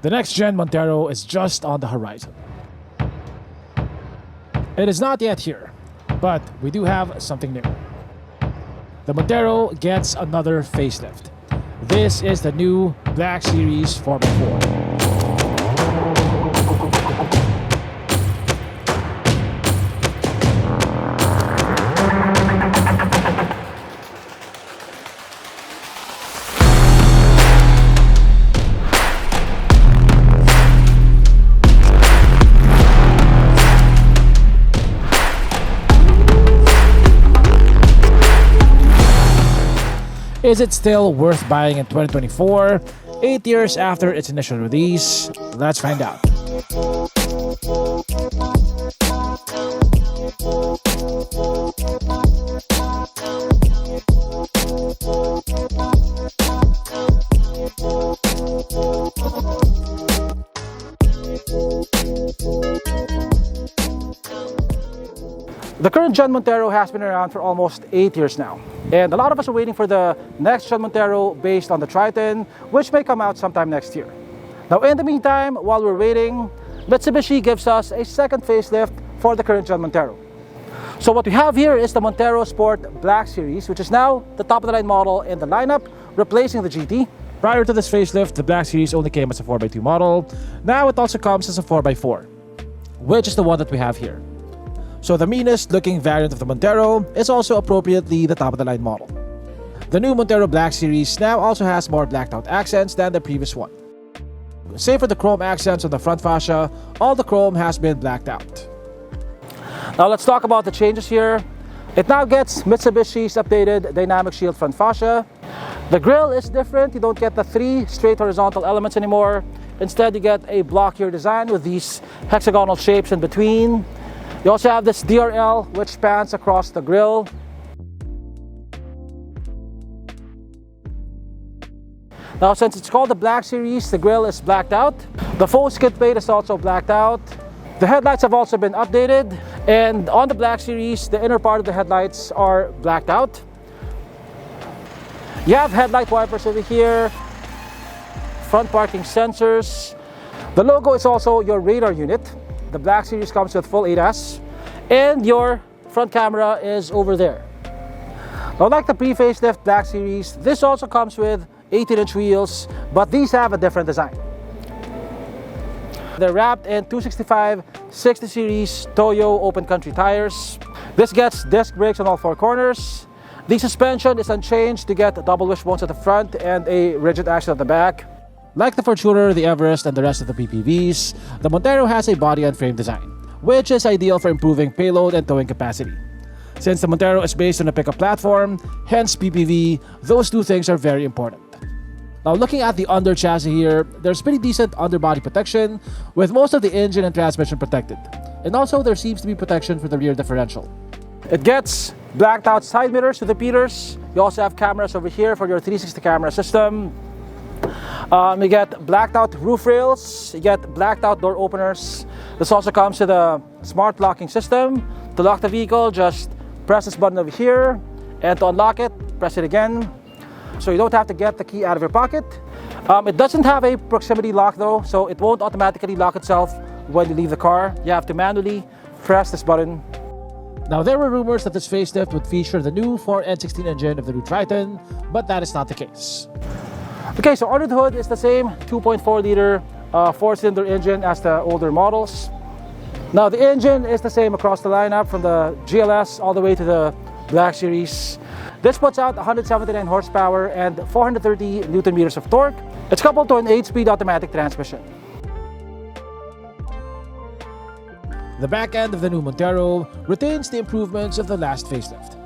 The Next Gen Montero is just on the horizon. It is not yet here, but we do have something new. The Montero gets another facelift. This is the new Black Series 4x4. Is it still worth buying in 2024, 8 years after its initial release? Let's find out. The current Gen Montero has been around for almost 8 years now. And a lot of us are waiting for the next Gen Montero based on the Triton, which may come out sometime next year. Now in the meantime, while we're waiting, Mitsubishi gives us a second facelift for the current Gen Montero. So what we have here is the Montero Sport Black Series, which is now the top of the line model in the lineup, replacing the GT. Prior to this facelift, the Black Series only came as a 4x2 model. Now it also comes as a 4x4, which is the one that we have here. So the meanest looking variant of the Montero is also appropriately the top of the line model. The new Montero Black Series now also has more blacked out accents than the previous one. Save for the chrome accents on the front fascia, all the chrome has been blacked out. Now let's talk about the changes here. It now gets Mitsubishi's updated dynamic shield front fascia. The grille is different. You don't get the 3 straight horizontal elements anymore. Instead, you get a blockier design with these hexagonal shapes in between. You also have this DRL, which spans across the grille. Now, since it's called the Black Series, the grille is blacked out. The faux skid plate is also blacked out. The headlights have also been updated. And on the Black Series, the inner part of the headlights are blacked out. You have headlight wipers over here, front parking sensors. The logo is also your radar unit. The Black Series comes with full ADAS, and your front camera is over there. Now, like the pre-facelift Black Series, this also comes with 18-inch wheels, but these have a different design. They're wrapped in 265 60 series Toyo open country tires. This gets disc brakes on all 4 corners. The suspension is unchanged to get double wishbones at the front and a rigid axle at the back. Like the Fortuner, the Everest, and the rest of the PPVs, the Montero has a body and frame design, which is ideal for improving payload and towing capacity. Since the Montero is based on a pickup platform, hence PPV, those two things are very important. Now looking at the under chassis here, there's pretty decent underbody protection, with most of the engine and transmission protected. And also there seems to be protection for the rear differential. It gets blacked out side mirrors with repeaters. You also have cameras over here for your 360 camera system. You get blacked out roof rails, you get blacked out door openers. This also comes with a smart locking system. To lock the vehicle, just press this button over here, and to unlock it, press it again. So you don't have to get the key out of your pocket. It doesn't have a proximity lock though, so it won't automatically lock itself when you leave the car. You have to manually press this button. Now there were rumors that this facelift would feature the new 4N16 engine of the new Triton, but that is not the case. Okay, so under the hood is the same 2.4 liter 4-cylinder engine as the older models. Now the engine is the same across the lineup from the GLS all the way to the Black Series. This puts out 179 horsepower and 430 Newton meters of torque. It's coupled to an 8-speed automatic transmission. The back end of the new Montero retains the improvements of the last facelift,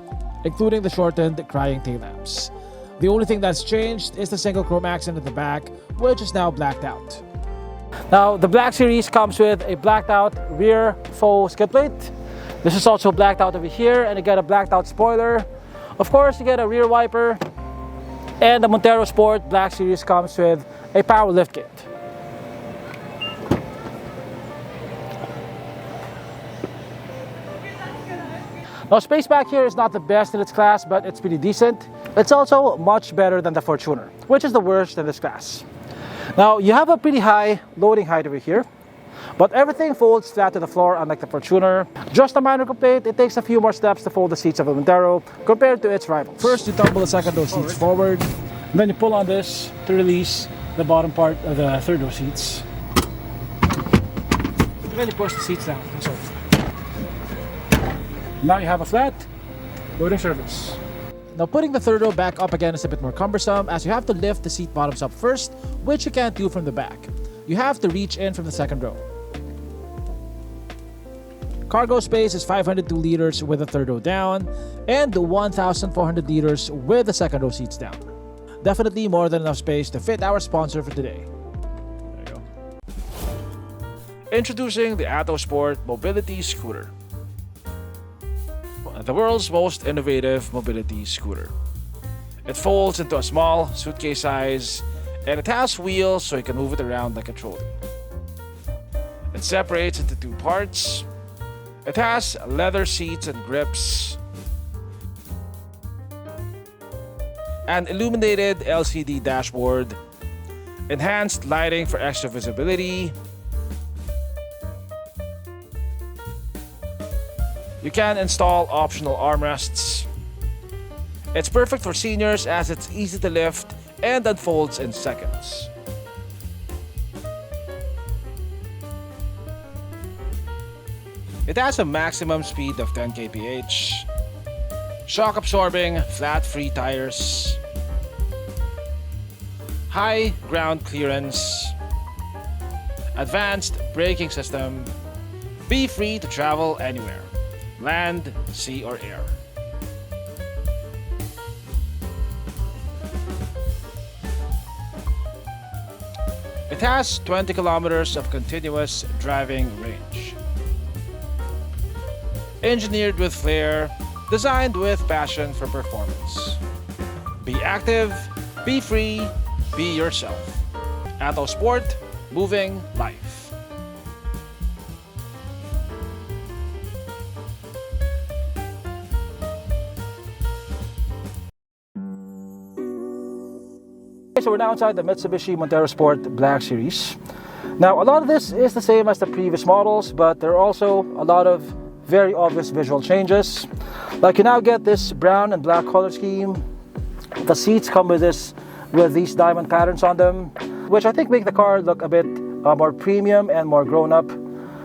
including the shortened crying tail lamps. The only thing that's changed is the single chrome accent at the back, which is now blacked out. Now, the Black Series comes with a blacked out rear faux skid plate. This is also blacked out over here, and you get a blacked out spoiler. Of course, you get a rear wiper, and the Montero Sport Black Series comes with a power lift kit. Now, space back here is not the best in its class, but it's pretty decent. It's also much better than the Fortuner, which is the worst in this class. Now, you have a pretty high loading height over here, but everything folds flat to the floor unlike the Fortuner. Just a minor complaint, it takes a few more steps to fold the seats of the Montero compared to its rivals. First, you tumble the second row seats forward, and then you pull on this to release the bottom part of the third row seats. And then you push the seats down. So now you have a flat loading surface. Now, putting the third row back up again is a bit more cumbersome as you have to lift the seat bottoms up first, which you can't do from the back. You have to reach in from the second row. Cargo space is 502 liters with the third row down and 1,400 liters with the second row seats down. Definitely more than enough space to fit our sponsor for today. There you go. Introducing the Pajero Sport Mobility Scooter. The world's most innovative mobility scooter. It folds into a small suitcase size and it has wheels so you can move it around like a trolley. It separates into two parts. It has leather seats and grips, an illuminated LCD dashboard, enhanced lighting for extra visibility. You can install optional armrests. It's perfect for seniors as it's easy to lift and unfolds in seconds. It has a maximum speed of 10 kph, shock absorbing flat free tires, high ground clearance, advanced braking system, be free to travel anywhere, land, sea or air. It has 20 kilometers of continuous driving range. Engineered with flair, designed with passion for performance. Be active, be free, be yourself. Pajero Sport, moving life. So we're now inside the Mitsubishi Montero Sport Black Series. Now, a lot of this is the same as the previous models, but there are also a lot of very obvious visual changes. Like, you now get this brown and black color scheme. The seats come with these diamond patterns on them, which I think make the car look a bit more premium and more grown up.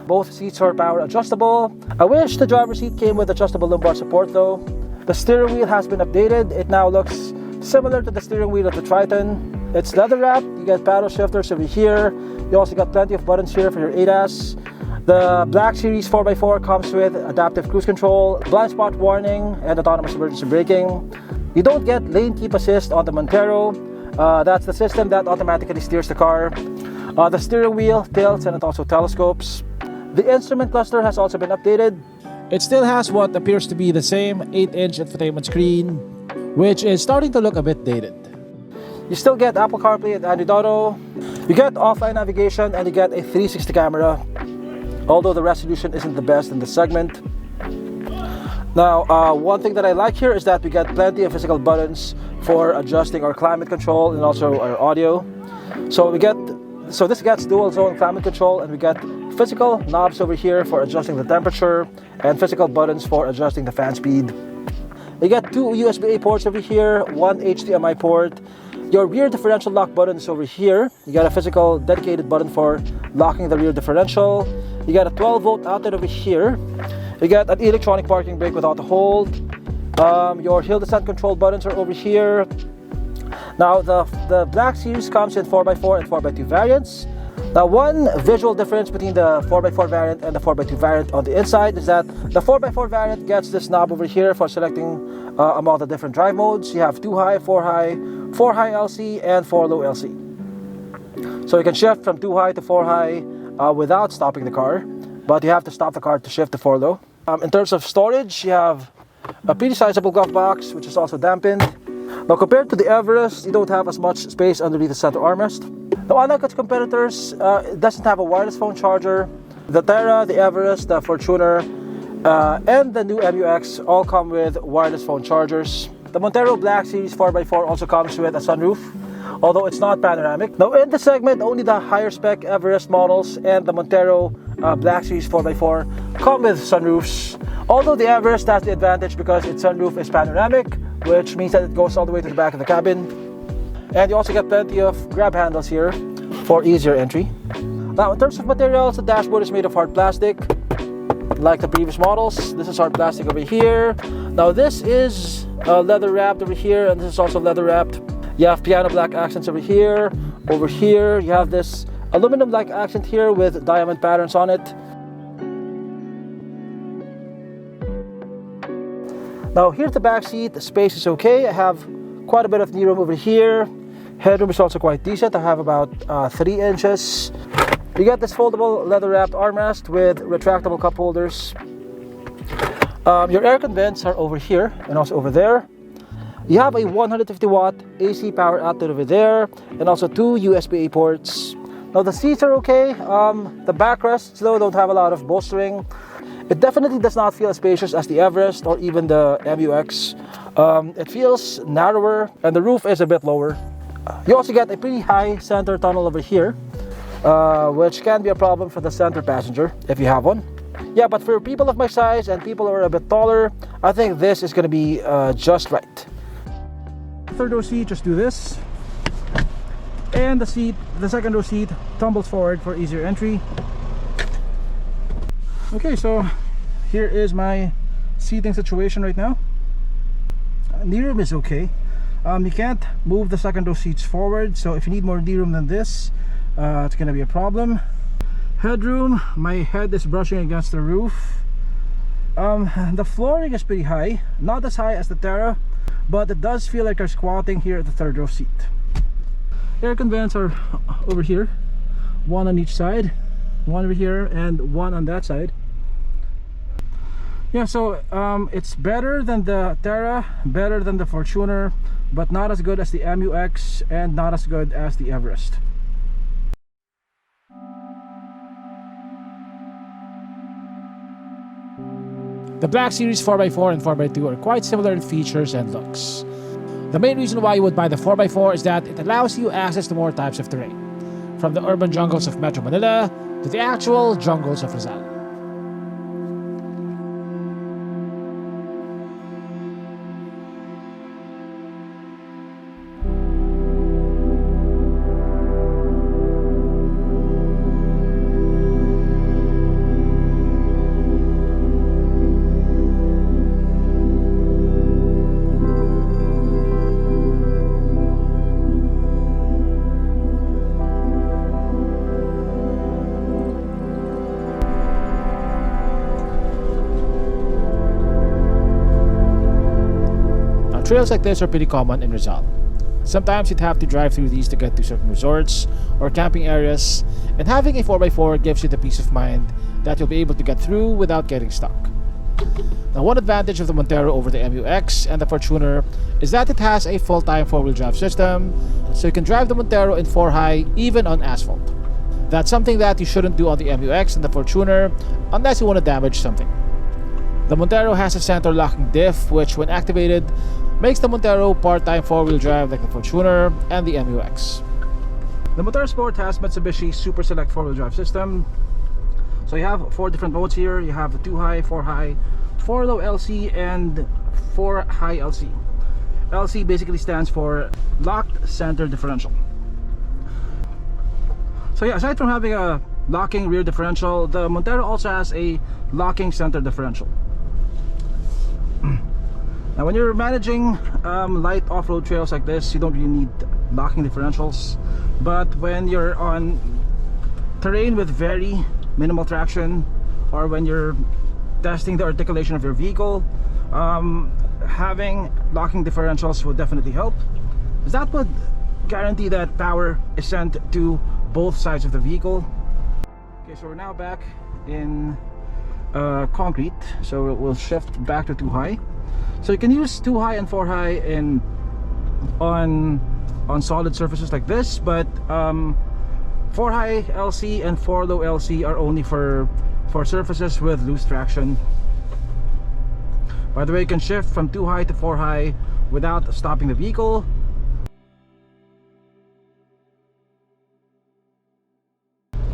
Both seats are power adjustable. I wish the driver's seat came with adjustable lumbar support though. The steering wheel has been updated. It now looks similar to the steering wheel of the Triton. It's leather wrapped. You get paddle shifters over here. You also got plenty of buttons here for your ADAS. The Black Series 4x4 comes with adaptive cruise control, blind spot warning, and autonomous emergency braking. You don't get lane keep assist on the Montero. That's the system that automatically steers the car. The steering wheel tilts and it also telescopes. The instrument cluster has also been updated. It still has what appears to be the same 8-inch infotainment screen, which is starting to look a bit dated. You still get Apple CarPlay and Android Auto. You get offline navigation and you get a 360 camera, although the resolution isn't the best in this segment. Now, one thing that I like here is that we get plenty of physical buttons for adjusting our climate control and also our audio. So this gets dual zone climate control, and we get physical knobs over here for adjusting the temperature and physical buttons for adjusting the fan speed. You get two USB-A ports over here, one HDMI port. Your rear differential lock button is over here. You got a physical dedicated button for locking the rear differential. You got a 12-volt outlet over here. You get an electronic parking brake without a hold. Your hill descent control buttons are over here. Now the Black Series comes in 4x4 and 4x2 variants. Now, one visual difference between the 4x4 variant and the 4x2 variant on the inside is that the 4x4 variant gets this knob over here for selecting among the different drive modes. You have 2 high, 4 high, 4 high LC, and 4 low LC. So you can shift from 2 high to 4 high without stopping the car, but you have to stop the car to shift to 4 low. In terms of storage, you have a pretty sizable glove box, which is also dampened. Now, compared to the Everest, you don't have as much space underneath the center armrest. Now, unlike its competitors, it doesn't have a wireless phone charger. The Terra, the Everest, the Fortuner, and the new MUX all come with wireless phone chargers. The Montero Black Series 4x4 also comes with a sunroof. although it's not panoramic. Now in this segment, only the higher spec Everest models and the Montero Black Series 4x4 come with sunroofs. Although the Everest has the advantage because its sunroof is panoramic, which means that it goes all the way to the back of the cabin. And you also get plenty of grab handles here for easier entry. Now in terms of materials, the dashboard is made of hard plastic, like the previous models. This is hard plastic over here. Now this is leather wrapped over here, and this is also leather wrapped. You have piano black accents over here. Over here you have this aluminum black accent here with diamond patterns on it. Now here's the back seat. The space is okay. I have quite a bit of knee room over here. Headroom is also quite decent. I have about 3 inches. You get this foldable leather wrapped armrest with retractable cup holders. Your air con vents are over here and also over there. You have a 150 watt AC power outlet over there and also 2 USB-A ports. Now the seats are okay. The backrests though don't have a lot of bolstering. It definitely does not feel as spacious as the Everest or even the MUX. It feels narrower and the roof is a bit lower. You also get a pretty high center tunnel over here, which can be a problem for the center passenger if you have one. Yeah, but for people of my size and people who are a bit taller, I think this is going to be just right. Third row seat, just do this. And the second row seat tumbles forward for easier entry. Okay, so here is my seating situation right now. Knee room is okay. You can't move the second row seats forward, so if you need more knee room than this, it's gonna be a problem. Headroom, my head is brushing against the roof. The flooring is pretty high, not as high as the Terra, but it does feel like you're squatting here at the third row seat. Air con vents are over here, one on each side, one over here and one on that side. Yeah, so it's better than the Terra, better than the Fortuner, but not as good as the MUX and not as good as the Everest. The Black Series 4x4 and 4x2 are quite similar in features and looks. The main reason why you would buy the 4x4 is that it allows you access to more types of terrain, from the urban jungles of Metro Manila to the actual jungles of Rizal. Trails like this are pretty common in Rizal. Sometimes you'd have to drive through these to get to certain resorts or camping areas, and having a 4x4 gives you the peace of mind that you'll be able to get through without getting stuck. Now, one advantage of the Montero over the MUX and the Fortuner is that it has a full-time 4-wheel drive system, so you can drive the Montero in 4-high even on asphalt. That's something that you shouldn't do on the MUX and the Fortuner unless you want to damage something. The Montero has a center locking diff, which when activated makes the Montero part-time 4-wheel drive like the Fortuner and the MUX. The Montero Sport has Mitsubishi Super Select 4-wheel drive system. So you have 4 different modes here. You have the 2-high, 4-high, 4-low LC, and 4-high LC. LC basically stands for locked center differential. So yeah, aside from having a locking rear differential, the Montero also has a locking center differential. Now when you're managing light off-road trails like this, you don't really need locking differentials, but when you're on terrain with very minimal traction, or when you're testing the articulation of your vehicle, having locking differentials would definitely help, because that would guarantee that power is sent to both sides of the vehicle. Okay, so we're now back in concrete, so we'll shift back to 2-high. So you can use 2-high and 4-high on solid surfaces like this, but 4-high LC and 4-low LC are only for surfaces with loose traction. By the way, you can shift from 2-high to 4-high without stopping the vehicle.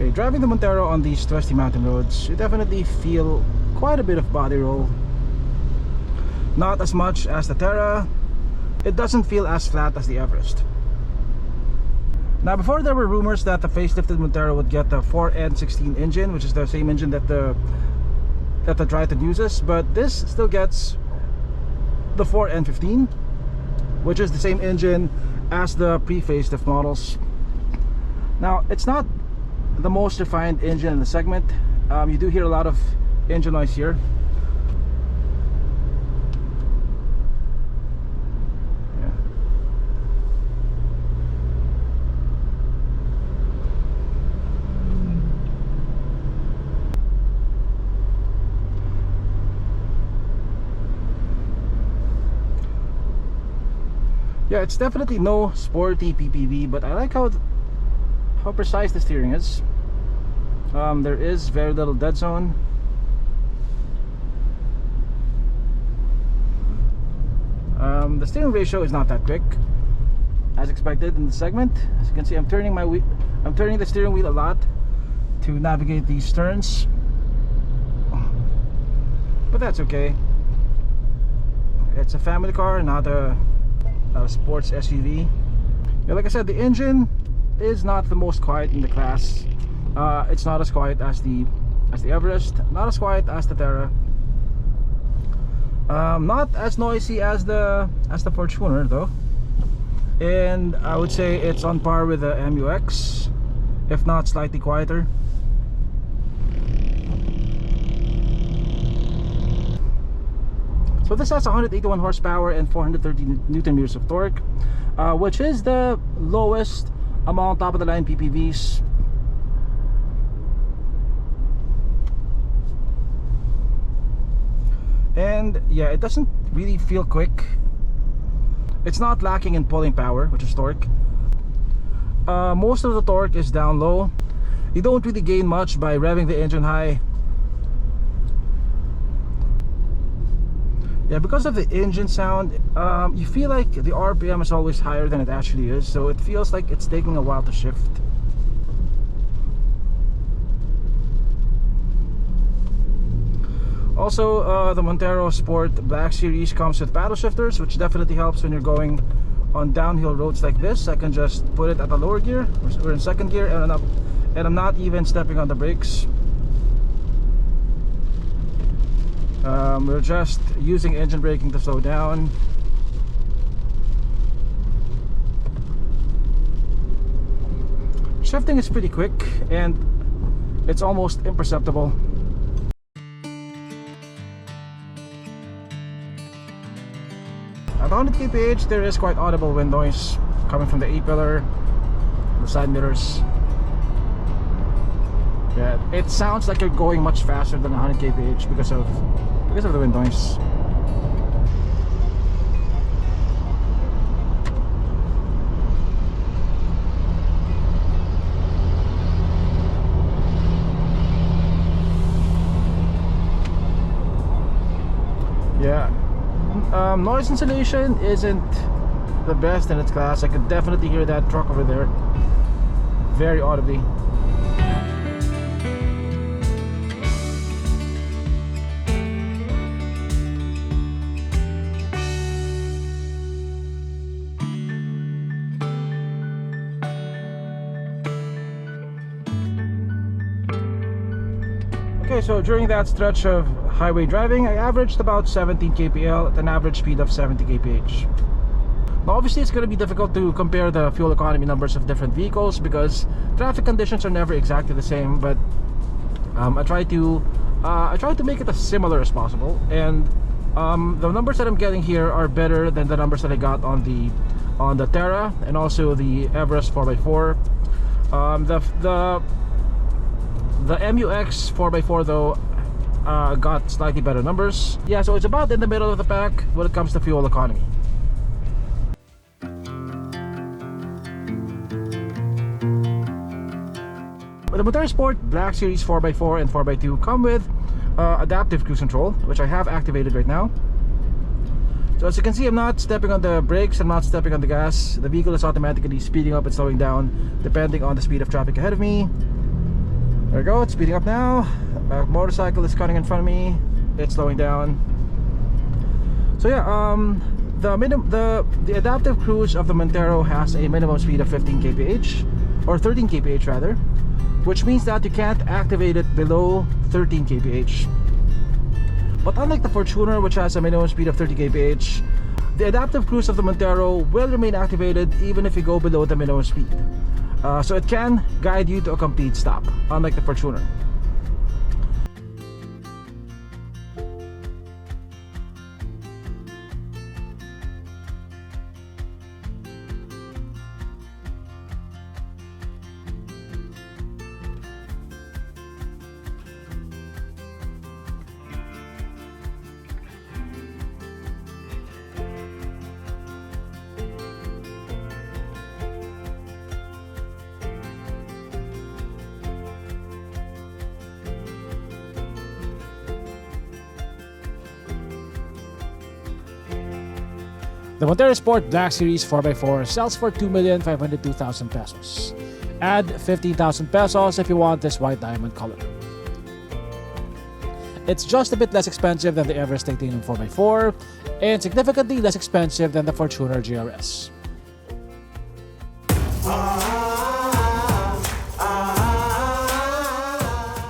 Okay, driving the Montero on these twisty mountain roads, you definitely feel quite a bit of body roll. Not as much as the Terra. It doesn't feel as flat as the Everest. Now, before there were rumors that the facelifted Montero would get the 4N16 engine, which is the same engine that the Triton uses, but this still gets the 4N15, which is the same engine as the pre-facelift models. Now, it's not the most refined engine in the segment. You do hear a lot of engine noise here. Yeah, it's definitely no sporty PPV, but I like how precise the steering is. There is very little dead zone. The steering ratio is not that quick, as expected in the segment. As you can see, I'm turning the steering wheel a lot to navigate these turns, but that's okay. It's a family car, not a sports SUV. Yeah, like I said, the engine is not the most quiet in the class. It's not as quiet as the Everest, not as quiet as the Terra, not as noisy as the Fortuner though, and I would say it's on par with the MUX, if not slightly quieter. So this has 181 horsepower and 430 Newton meters of torque, which is the lowest among top-of-the-line PPVs. And yeah, it doesn't really feel quick. It's not lacking in pulling power, which is torque. Most of the torque is down low. You don't really gain much by revving the engine high. Yeah, because of the engine sound, you feel like the RPM is always higher than it actually is, so it feels like it's taking a while to shift. Also, the Montero Sport Black Series comes with paddle shifters, which definitely helps when you're going on downhill roads like this. I can just put it at the lower gear. We're in second gear, and I'm not even stepping on the brakes. We're just using engine braking to slow down. Shifting is pretty quick and it's almost imperceptible. At 100 kph, there is quite audible wind noise coming from the A-pillar, the side mirrors. Yeah, it sounds like you're going much faster than 100 kph because of the wind noise. Yeah, noise insulation isn't the best in its class. I could definitely hear that truck over there very audibly. Okay, so during that stretch of highway driving, I averaged about 17 kpl at an average speed of 70 kph. Now obviously it's going to be difficult to compare the fuel economy numbers of different vehicles because traffic conditions are never exactly the same, but I try to make it as similar as possible, and the numbers that I'm getting here are better than the numbers that I got on the Terra and also the Everest 4x4. The MUX 4x4 though got slightly better numbers. Yeah, so it's about in the middle of the pack when it comes to fuel economy. The Montero Sport Black Series 4x4 and 4x2 come with adaptive cruise control, which I have activated right now. So as you can see, I'm not stepping on the brakes, I'm not stepping on the gas. The vehicle is automatically speeding up and slowing down depending on the speed of traffic ahead of me. There we go, it's speeding up now. A motorcycle is cutting in front of me. It's slowing down. So yeah, the adaptive cruise of the Montero has a minimum speed of 15 kph, or 13 kph rather, which means that you can't activate it below 13 kph. But unlike the Fortuner, which has a minimum speed of 30 kph, the adaptive cruise of the Montero will remain activated even if you go below the minimum speed. So it can guide you to a complete stop, unlike the Fortuner. The Montero Sport Black Series 4x4 sells for 2,502,000 pesos. Add 15,000 pesos if you want this white diamond color. It's just a bit less expensive than the Everest Titanium 4x4 and significantly less expensive than the Fortuner GRS.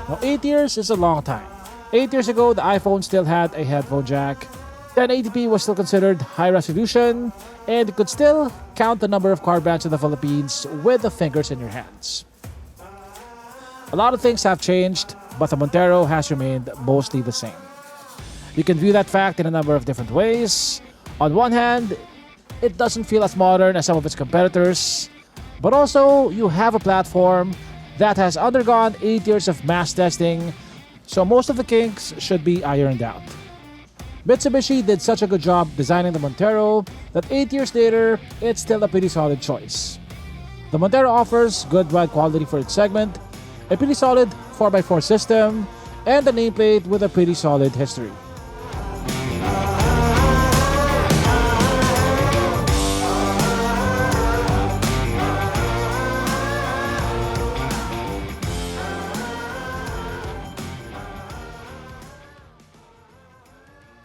Now 8 years is a long time. 8 years ago, the iPhone still had a headphone jack. 1080p was still considered high resolution, and you could still count the number of car brands in the Philippines with the fingers in your hands. A lot of things have changed, but the Montero has remained mostly the same. You can view that fact in a number of different ways. On one hand, it doesn't feel as modern as some of its competitors, but also you have a platform that has undergone 8 years of mass testing, so most of the kinks should be ironed out. Mitsubishi did such a good job designing the Montero that 8 years later, it's still a pretty solid choice. The Montero offers good ride quality for its segment, a pretty solid 4x4 system, and a nameplate with a pretty solid history.